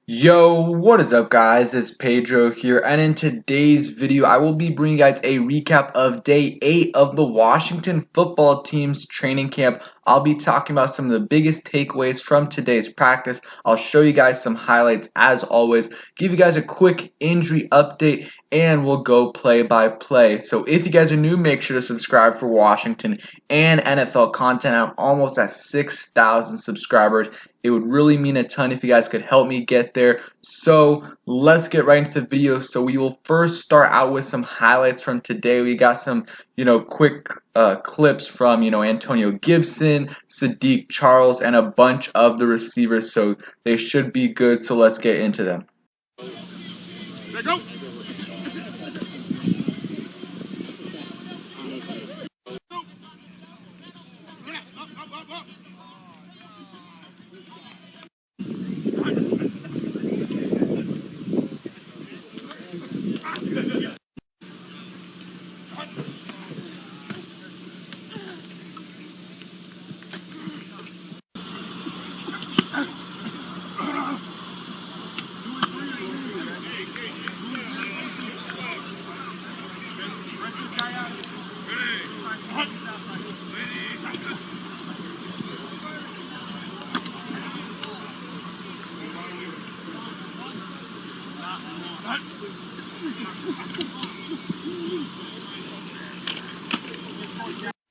Yo, what is up guys? It's Pedro here, and in today's video I will be bringing you guys a recap of day 8 of the Washington football team's training camp. I'll be talking about some of the biggest takeaways from today's practice. I'll show you guys some highlights as always, give you guys a quick injury update, and we'll go play by play. So if you guys are new, make sure to subscribe for Washington and NFL content. I'm almost at 6,000 subscribers. It would really mean a ton if you guys could help me get there. So let's get right into the video. So we will first start out with some highlights from today. We got some, quick clips from, Antonio Gibson, Sadiq Charles, and a bunch of the receivers. So they should be good. So let's get into them. Go.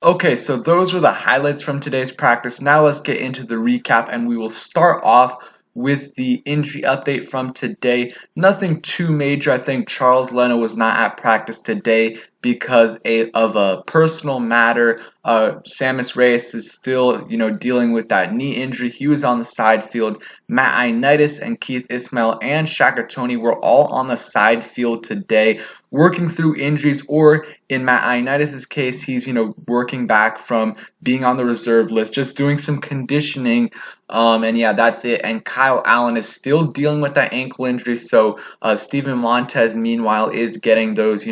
Okay, so those were the highlights from today's practice. Now let's get into the recap, and we will start off with the injury update from today. Nothing too major. I think Charles Leno was not at practice today because of a personal matter. Sammis Reyes is still, dealing with that knee injury. He was on the side field. Matt Ioannidis and Keith Ismail and Shaka Toney were all on the side field today, working through injuries, or in Matt Ioannidis' case, he's, working back from being on the reserve list, just doing some conditioning, and yeah, that's it. And Kyle Allen is still dealing with that ankle injury, so Steven Montez, meanwhile, is getting those,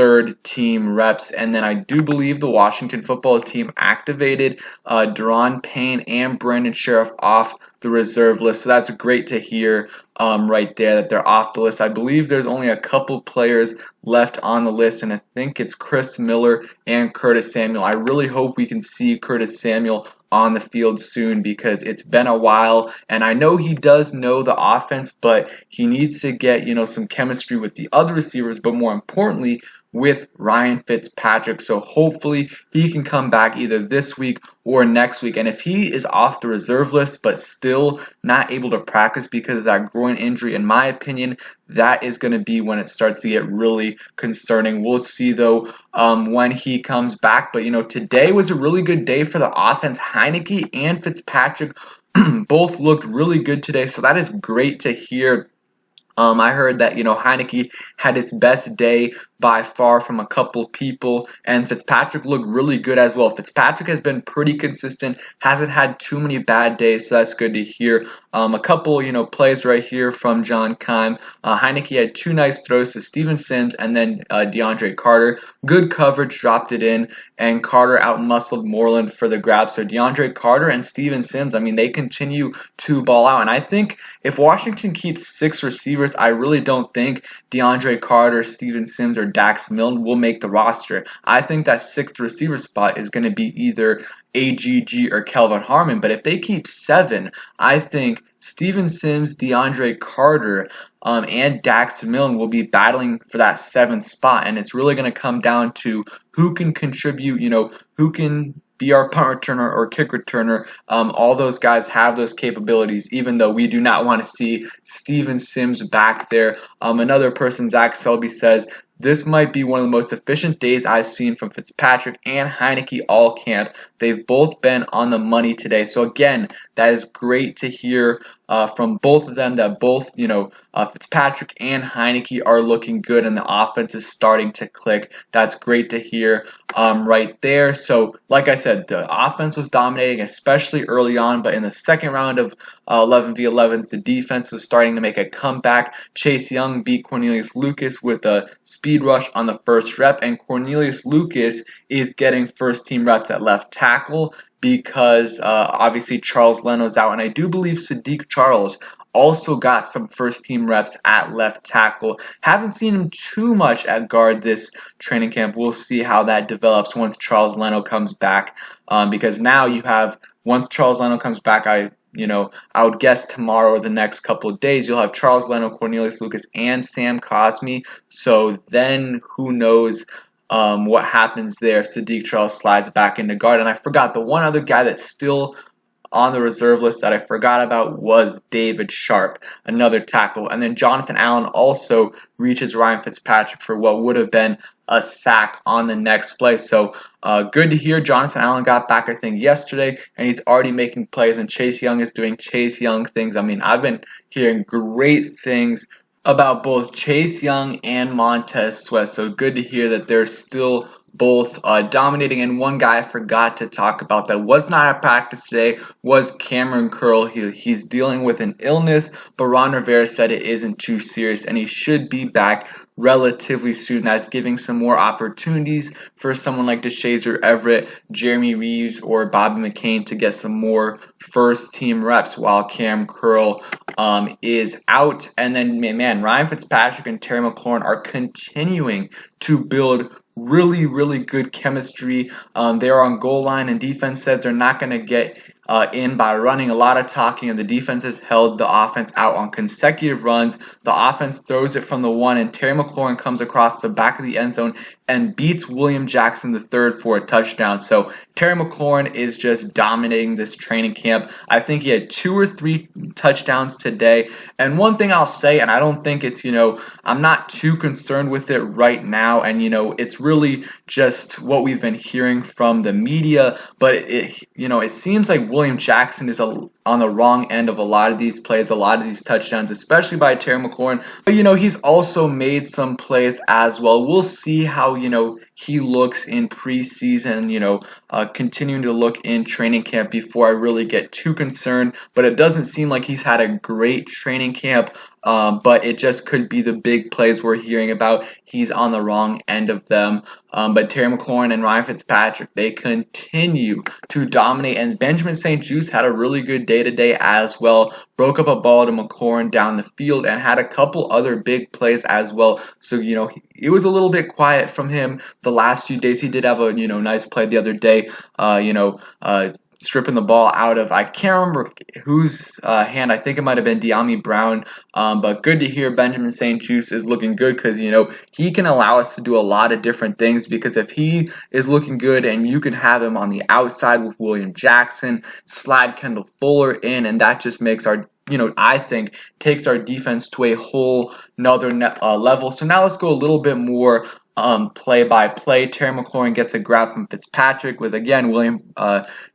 third team reps. And then I do believe the Washington football team activated Deron Payne and Brandon Sheriff off the reserve list, so that's great to hear right there that they're off the list. I believe there's only a couple players left on the list, and I think it's Chris Miller and Curtis Samuel. I really hope we can see Curtis Samuel on the field soon because it's been a while, and I know he does know the offense, but he needs to get, some chemistry with the other receivers, but more importantly, with Ryan Fitzpatrick. So hopefully he can come back either this week or next week. And if he is off the reserve list but still not able to practice because of that groin injury, in my opinion, that is going to be when it starts to get really concerning. We'll see though when he comes back. But today was a really good day for the offense. Heinicke and Fitzpatrick both looked really good today, so that is great to hear. I heard that, Heinicke had his best day by far from a couple people, and Fitzpatrick looked really good as well. Fitzpatrick has been pretty consistent, hasn't had too many bad days, so that's good to hear. A couple, plays right here from John Keim. Heinicke had two nice throws to Steven Sims and then DeAndre Carter. Good coverage, dropped it in, and Carter outmuscled Moreland for the grab. So DeAndre Carter and Steven Sims, I mean, they continue to ball out, and I think if Washington keeps 6 receivers, I really don't think DeAndre Carter, Steven Sims, or Dax Milne will make the roster. I think that 6th receiver spot is going to be either AGG or Kelvin Harmon, but if they keep 7, I think Steven Sims, DeAndre Carter, and Dax Milne will be battling for that 7th spot, and it's really going to come down to who can contribute, who can be our punt returner or kick returner. All those guys have those capabilities, even though we do not want to see Steven Sims back there. Another person, Zach Selby, says, this might be one of the most efficient days I've seen from Fitzpatrick and Heinicke all camp. They've both been on the money today. So again, that is great to hear from both of them, that both, Fitzpatrick and Heinicke are looking good and the offense is starting to click. That's great to hear right there. So like I said, the offense was dominating, especially early on, but in the second round of 11v11s, the defense was starting to make a comeback. Chase Young beat Cornelius Lucas with a speed rush on the first rep, and Cornelius Lucas is getting first team reps at left tackle because obviously Charles Leno's out, and I do believe Sadiq Charles also got some first team reps at left tackle. Haven't seen him too much at guard this training camp. We'll see how that develops once Charles Leno comes back, because now you have, once Charles Leno comes back, I would guess tomorrow or the next couple of days, you'll have Charles Leno, Cornelius Lucas, and Sam Cosmi. So then who knows what happens there. Sadiq Charles slides back into guard. And I forgot, the one other guy that's still on the reserve list that I forgot about was David Sharp, another tackle. And then Jonathan Allen also reaches Ryan Fitzpatrick for what would have been a sack on the next play. So good to hear. Jonathan Allen got back, I think, yesterday, and he's already making plays, and Chase Young is doing Chase Young things. I mean, I've been hearing great things about both Chase Young and Montez Sweat, so good to hear that they're still both dominating. And one guy I forgot to talk about that was not at practice today was Cameron Curl. He's dealing with an illness, but Ron Rivera said it isn't too serious, and he should be back relatively soon, as giving some more opportunities for someone like DeShazer Everett, Jeremy Reeves, or Bobby McCain to get some more first team reps while Cam Curl is out. And then, man, Ryan Fitzpatrick and Terry McLaurin are continuing to build really good chemistry. They are on goal line, and defense says they're not going to get in by running. A lot of talking, and the defense has held the offense out on consecutive runs. The offense throws it from the 1, and Terry McLaurin comes across the back of the end zone and beats William Jackson III for a touchdown. So Terry McLaurin is just dominating this training camp. I think he had 2 or 3 touchdowns today. And one thing I'll say, and I don't think it's, I'm not too concerned with it right now, and it's really just what we've been hearing from the media, but it seems like William Jackson is on the wrong end of a lot of these plays, a lot of these touchdowns, especially by Terry McLaurin. But he's also made some plays as well. We'll see how he looks in preseason, continuing to look in training camp before I really get too concerned. But it doesn't seem like he's had a great training camp. But it just could be the big plays we're hearing about. He's on the wrong end of them. But Terry McLaurin and Ryan Fitzpatrick, they continue to dominate. And Benjamin St-Juste had a really good day today as well. Broke up a ball to McLaurin down the field and had a couple other big plays as well. So, it was a little bit quiet from him the last few days. He did have a, nice play the other day, stripping the ball out of, I can't remember whose hand. I think it might have been De'Ami Brown. But good to hear Benjamin St-Juste is looking good, because, he can allow us to do a lot of different things, because if he is looking good and you can have him on the outside with William Jackson, slide Kendall Fuller in, and that just makes our I think takes our defense to a whole nother level. So now let's go a little bit more play by play. Terry McLaurin gets a grab from Fitzpatrick with, again, William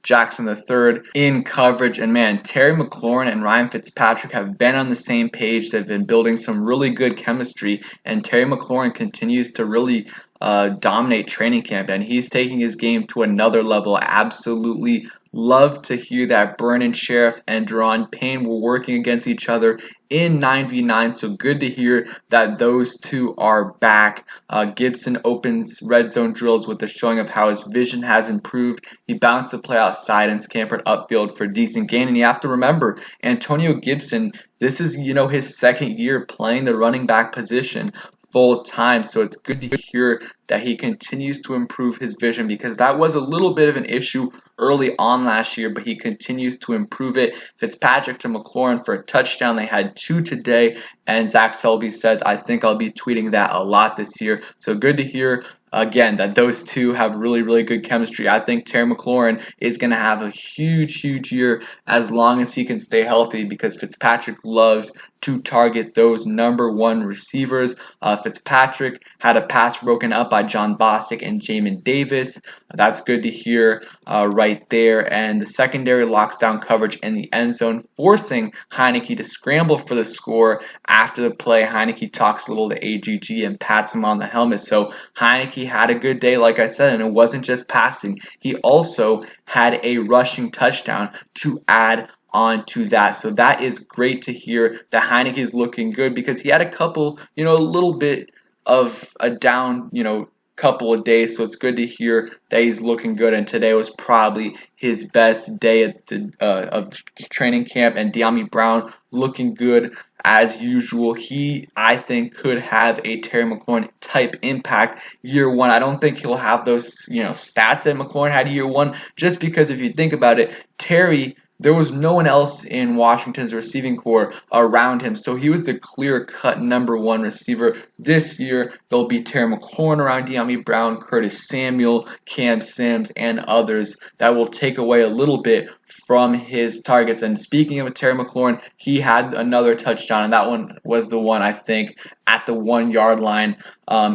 Jackson III in coverage. And man, Terry McLaurin and Ryan Fitzpatrick have been on the same page. They've been building some really good chemistry, and Terry McLaurin continues to really dominate training camp, and he's taking his game to another level. Absolutely love to hear that Vernon Sheriff and Deron Payne were working against each other in 9v9, so good to hear that those two are back. Gibson opens red zone drills with a showing of how his vision has improved. He bounced the play outside and scampered upfield for a decent gain. And you have to remember, Antonio Gibson, this is, his second year playing the running back position full time, so it's good to hear that he continues to improve his vision, because that was a little bit of an issue early on last year, but he continues to improve it. Fitzpatrick to McLaurin for a touchdown. They had 2 today, and Zach Selby says, I think I'll be tweeting that a lot this year. So good to hear, again, that those two have really good chemistry. I think Terry McLaurin is going to have a huge year as long as he can stay healthy, because Fitzpatrick loves to target those number 1 receivers. Fitzpatrick had a pass broken up by John Bostic and Jamin Davis. That's good to hear right there. And the secondary locks down coverage in the end zone, forcing Heinicke to scramble for the score. After the play, Heinicke talks a little to AGG and pats him on the helmet. So Heinicke had a good day, like I said, and it wasn't just passing. He also had a rushing touchdown to add on to that. So that is great to hear that Heinicke is looking good, because he had a couple, a little bit of a down, couple of days, so it's good to hear that he's looking good. And today was probably his best day of training camp. And De'Ami Brown looking good as usual. He, I think, could have a Terry McLaurin type impact year one. I don't think he'll have those stats that McLaurin had year one, just because if you think about it, Terry, there was no one else in Washington's receiving corps around him, so he was the clear-cut number one receiver. This year, there'll be Terry McLaurin around De'Ami Brown, Curtis Samuel, Cam Sims, and others that will take away a little bit from his targets. And speaking of Terry McLaurin, he had another touchdown, and that one was the one, I think, at the 1 yard line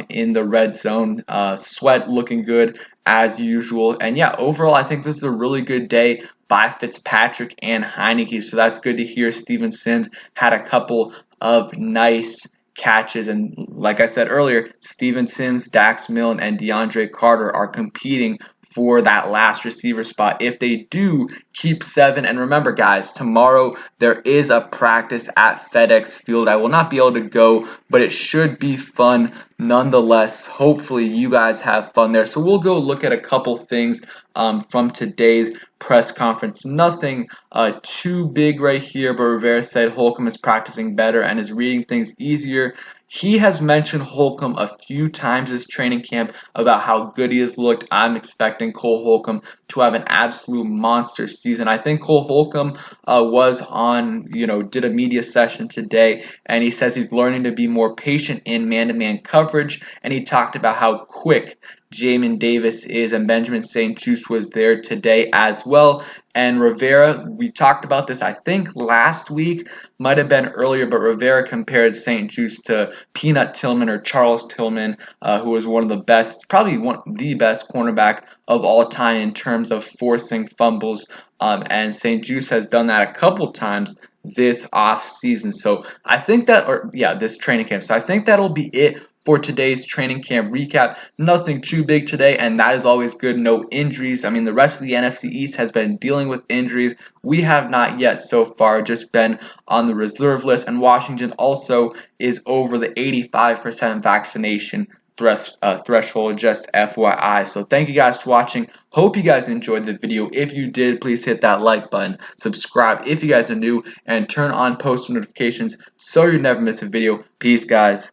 in the red zone. Sweat looking good as usual. And yeah, overall, I think this is a really good day by Fitzpatrick and Heinicke, so that's good to hear. Steven Sims had a couple of nice catches, and like I said earlier, Steven Sims, Dax Milne, and DeAndre Carter are competing for that last receiver spot if they do keep 7. And remember, guys, tomorrow there is a practice at FedEx Field. I will not be able to go, but it should be fun nonetheless. Hopefully you guys have fun there. So we'll go look at a couple things from today's press conference. Nothing too big right here, but Rivera said Holcomb is practicing better and is reading things easier. He has mentioned Holcomb a few times this training camp about how good he has looked. I'm expecting Cole Holcomb to have an absolute monster season. I think Cole Holcomb was on, did a media session today, and he says he's learning to be more patient in man-to-man coverage, and he talked about how quick Jamin Davis is, and Benjamin St-Juste was there today as well. And Rivera, we talked about this, I think, last week, might have been earlier, but Rivera compared St-Juste to Peanut Tillman or Charles Tillman, who was one of the best, probably the best cornerback of all time in terms of forcing fumbles. And St-Juste has done that a couple times this off season. So I think this training camp. So I think that'll be it for today's training camp recap. Nothing too big today, and that is always good. No injuries. I mean, the rest of the NFC East has been dealing with injuries. We have not yet so far, just been on the reserve list, and Washington also is over the 85% vaccination threshold, just FYI. So thank you guys for watching. Hope you guys enjoyed the video. If you did, please hit that like button, subscribe if you guys are new, and turn on post notifications so you never miss a video. Peace, guys.